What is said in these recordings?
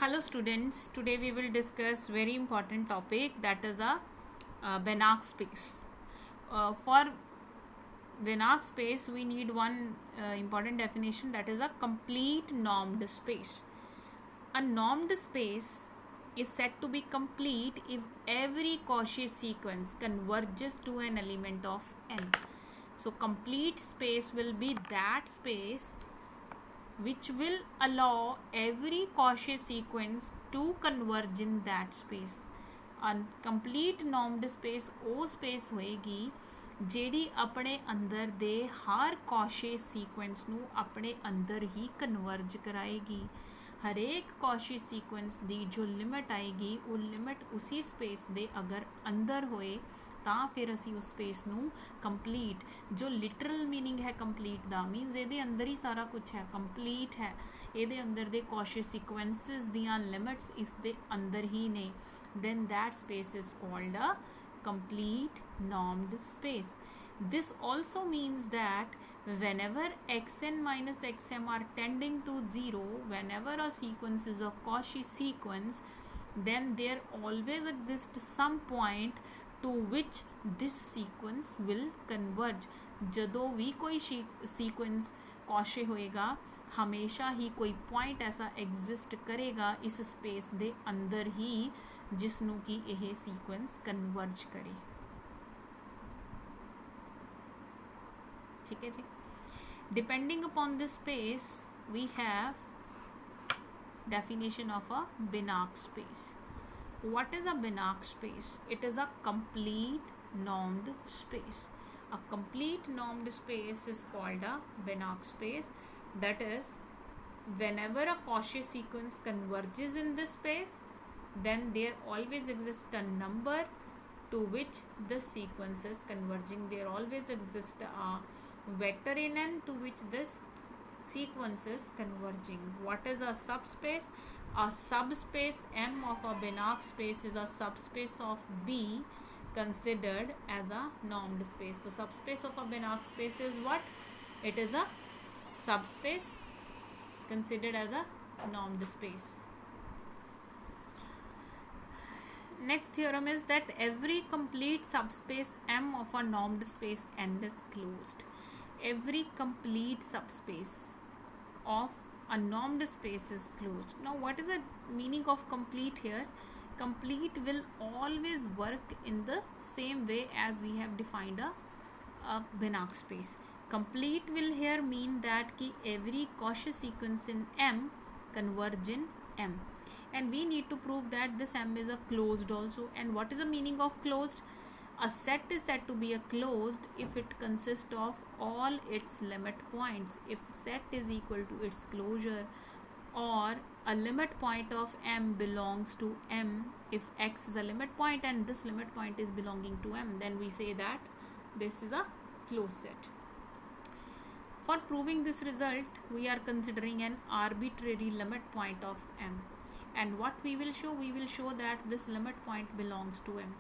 Hello students, today we will discuss very important topic, that is a Banach space. For Banach space we need one important definition, that is a complete normed space. A normed space is said to be complete if every Cauchy sequence converges to an element of n. So complete space will be that space which will allow every Cauchy sequence to converge in that space. A complete normed space ਉਹ space ਹੋਏਗੀ ਜਿਹੜੀ ਆਪਣੇ ਅੰਦਰ ਦੇ ਹਰ Cauchy sequence ਨੂੰ ਆਪਣੇ ਅੰਦਰ ਹੀ ਕਨਵਰਜ ਕਰਾਏਗੀ। ਹਰੇਕ Cauchy sequence ਦੀ ਜੋ ਲਿਮਟ ਆਏਗੀ ਉਹ ਲਿਮਟ ਉसी space ਦੇ ਅਗਰ ਅੰਦਰ ਹੋਏ ਤਾਂ ਫਿਰ ਅਸੀਂ ਉਸ ਸਪੇਸ ਨੂੰ ਕੰਪਲੀਟ, ਜੋ ਲਿਟਰਲ ਮੀਨਿੰਗ ਹੈ ਕੰਪਲੀਟ ਦਾ, ਮੀਨਸ ਇਹਦੇ ਅੰਦਰ ਹੀ ਸਾਰਾ ਕੁਝ ਹੈ, ਕੰਪਲੀਟ ਹੈ, ਇਹਦੇ ਅੰਦਰ ਦੇ Cauchy ਸੀਕੁਐਂਸਿਸ ਦੀਆਂ ਲਿਮਿਟਸ ਇਸ ਦੇ ਅੰਦਰ ਹੀ ਨੇ, then that space is called a complete normed space. This also means that whenever xn minus xm are tending to 0, whenever a sequence is a Cauchy sequence, then there always exists some point to which this sequence will converge. ਜਦੋਂ ਵੀ ਕੋਈ sequence Cauchy ਹੋਏਗਾ ਹਮੇਸ਼ਾ ਹੀ ਕੋਈ point ऐसा exist ਕਰੇਗਾ ਇਸ space ਦੇ ਅੰਦਰ ਹੀ ਜਿਸ ਨੂੰ ਕਿ ਇਹ sequence converge ਕਰੇ। ਠੀਕ ਹੈ ਜੀ। Depending upon this space we have definition of a Banach space. What is a Banach space? It is a complete normed space. A complete normed space is called a Banach space. That is, whenever a Cauchy sequence converges in this space, then there always exists a number to which the sequence is converging. There always exists a vector in n to which this sequence is converging. What is a subspace? A subspace M of a Banach space is a subspace of B considered as a normed space. The subspace of a Banach space is what? It is a subspace considered as a normed space. Next theorem is that every complete subspace M of a normed space N is closed. Every complete subspace of a normed space is closed. Now what is the meaning of complete here? Complete will always work in the same way as we have defined a Banach space. Complete will here mean that ki every Cauchy sequence in M converge in M, and we need to prove that this M is a closed also. And what is the meaning of closed? A set is said to be a closed if it consists of all its limit points. If set is equal to its closure, or a limit point of M belongs to M, if X is a limit point and this limit point is belonging to M, then we say that this is a closed set. For proving this result, we are considering an arbitrary limit point of M. And what we will show? We will show that this limit point belongs to M.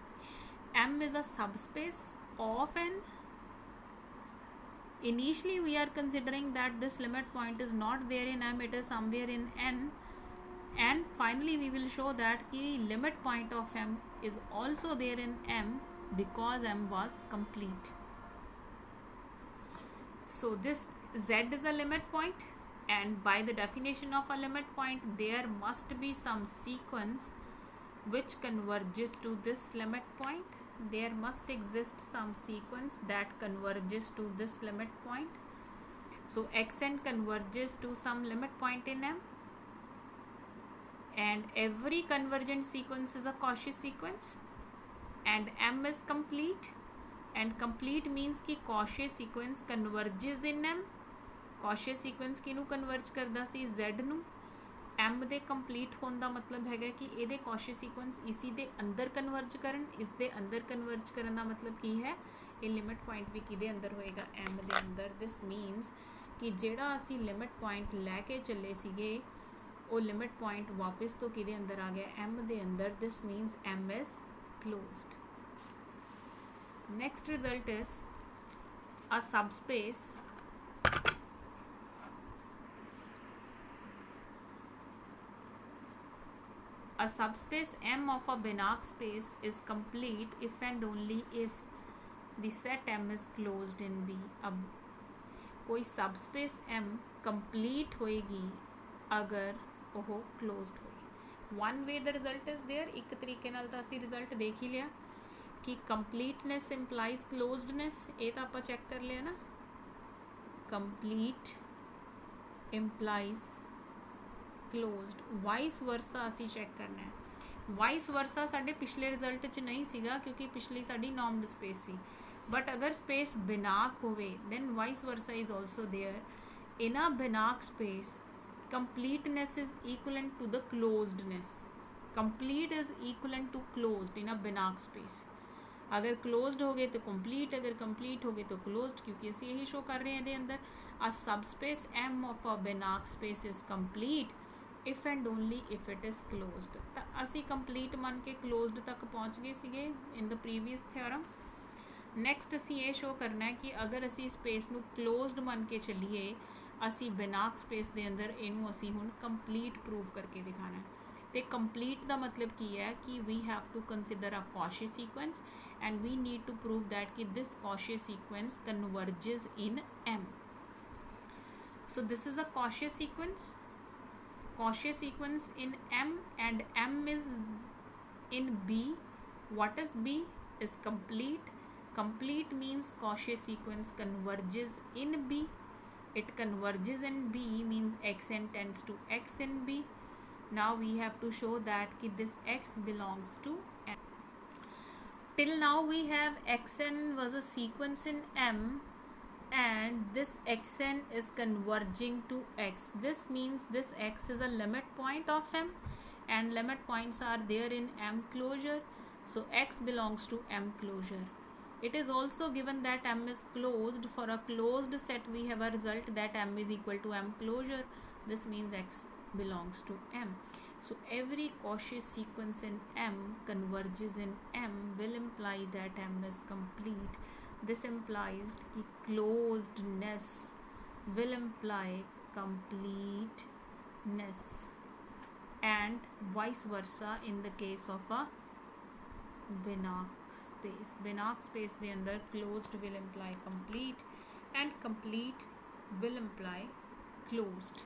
M is a subspace of n. Initially we are considering that this limit point is not there in M, it is somewhere in N, and finally we will show that the limit point of M is also there in M because M was complete. So this Z is a limit point, and by the definition of a limit point there must be some sequence which converges to this limit point. There must exist some sequence that converges to this limit point. So xn converges to some limit point in M, and every convergent sequence is a Cauchy sequence, and M is complete, and complete means कि Cauchy sequence converges in M. Cauchy sequence किनू converge करदा सी? Z नू। M ਦੇ complete ਹੋਣ ਦਾ ਮਤਲਬ ਹੈਗਾ ਕਿ ਇਹਦੇ Cauchy sequence ਇसी ਦੇ ਅੰਦਰ ਕਨਵਰਜ ਕਰਨ, ਇਸ ਦੇ ਅੰਦਰ ਕਨਵਰਜ ਕਰਨ ਦਾ ਮਤਲਬ ਕੀ ਹੈ? ਇਹ ਲਿਮਿਟ ਪੁਆਇੰਟ ਵੀ ਕਿਹਦੇ ਅੰਦਰ ਹੋਏਗਾ? M ਦੇ ਅੰਦਰ। ਦਿਸ ਮੀਨਸ ਕਿ ਜਿਹੜਾ ਅਸੀਂ ਲਿਮਿਟ ਪੁਆਇੰਟ ਲੈ ਕੇ ਚੱਲੇ ਸੀਗੇ ਉਹ ਲਿਮਿਟ ਪੁਆਇੰਟ ਵਾਪਸ ਤੋਂ ਕਿਹਦੇ ਅੰਦਰ ਆ ਗਿਆ? M ਦੇ ਅੰਦਰ। ਦਿਸ means M is closed. Next result is a subspace A subspace M of a Banach space is complete if and only if the set M is closed in B. अब कोई सबस्पेस M कंप्लीट होएगी अगर ਉਹ closed ਹੋਏ। One way the result is there, एक तरीके ਨਾਲ ਤਾਂ ਅਸੀਂ ਰਿਜ਼ਲਟ ਦੇਖ ਹੀ ਲਿਆ ਕਿ ਕੰਪਲੀਟਨੈਸ ਇੰਪਲਾਈਜ਼ ਕਲੋਜ਼ਡਨੈਸ, ਇਹ ਤਾਂ ਆਪਾਂ ਚੈੱਕ ਕਰ ਲਿਆ ਨਾ, ਕੰਪਲੀਟ ਇੰਪਲਾਈਜ਼ ਕਲੋਜ਼ਡ। ਵਾਈਸ ਵਰਸਾ ਅਸੀਂ ਚੈੱਕ ਕਰਨਾ ਹੈ। ਵਾਈਸ ਵਰਸਾ ਸਾਡੇ ਪਿਛਲੇ ਰਿਜ਼ਲਟ 'ਚ ਨਹੀਂ ਸੀਗਾ ਕਿਉਂਕਿ ਪਿਛਲੀ ਸਾਡੀ ਨੋਰਮਡ ਸਪੇਸ ਸੀ, बट अगर स्पेस बिनाक होवे then vice versa is also there. In a Banach space completeness is equivalent to the closedness. Complete is equivalent to closed in a Banach space. अगर क्लोज्ड हो गए तो कंप्लीट, अगर complete हो गए तो क्लोज्ड, क्योंकि ਅਸੀਂ यही शो कर रहे हैं ਇਹਦੇ अंदर a subspace M of a Banach space is complete if and only if it is closed. ਤਾਂ ਅਸੀਂ ਕੰਪਲੀਟ ਮੰਨ ਕੇ क्लोज्ड तक पहुंच गए ਸੀਗੇ in the previous theorem. Next ਅਸੀਂ ਇਹ ਸ਼ੋ ਕਰਨਾ ਹੈ ਕਿ ਅਗਰ ਅਸੀਂ ਸਪੇਸ ਨੂੰ ਕਲੋਜ਼ਡ ਮੰਨ ਕੇ ਚੱਲੀਏ, ਅਸੀਂ ਬਿਨਾਕ ਸਪੇਸ ਦੇ ਅੰਦਰ ਇਹਨੂੰ ਅਸੀਂ ਹੁਣ ਕੰਪਲੀਟ ਪ੍ਰੂਵ ਕਰਕੇ ਦਿਖਾਣਾ ਹੈ। ਤੇ ਕੰਪਲੀਟ ਦਾ ਮਤਲਬ ਕੀ ਹੈ ਕਿ we have to consider a Cauchy sequence and we need to prove that कि this Cauchy sequence converges in M. So this is a Cauchy sequence. Cauchy sequence in M and M is in B. What is B? Is complete. Complete means Cauchy sequence converges in B. It converges in B means xn tends to x in B. Now we have to show that कि this x belongs to M. Till now we have xn was a sequence in M and this xn is converging to x. This means this x is a limit point of M and limit points are there in M closure. So x belongs to M closure. It is also given that M is closed. For a closed set we have a result that M is equal to M closure. This means x belongs to M. So every Cauchy sequence in M converges in M will imply that M is complete. This implies कि closedness will imply completeness and vice versa in the case of a Banach space. Banach space the अंदर closed will imply complete and complete will imply closed.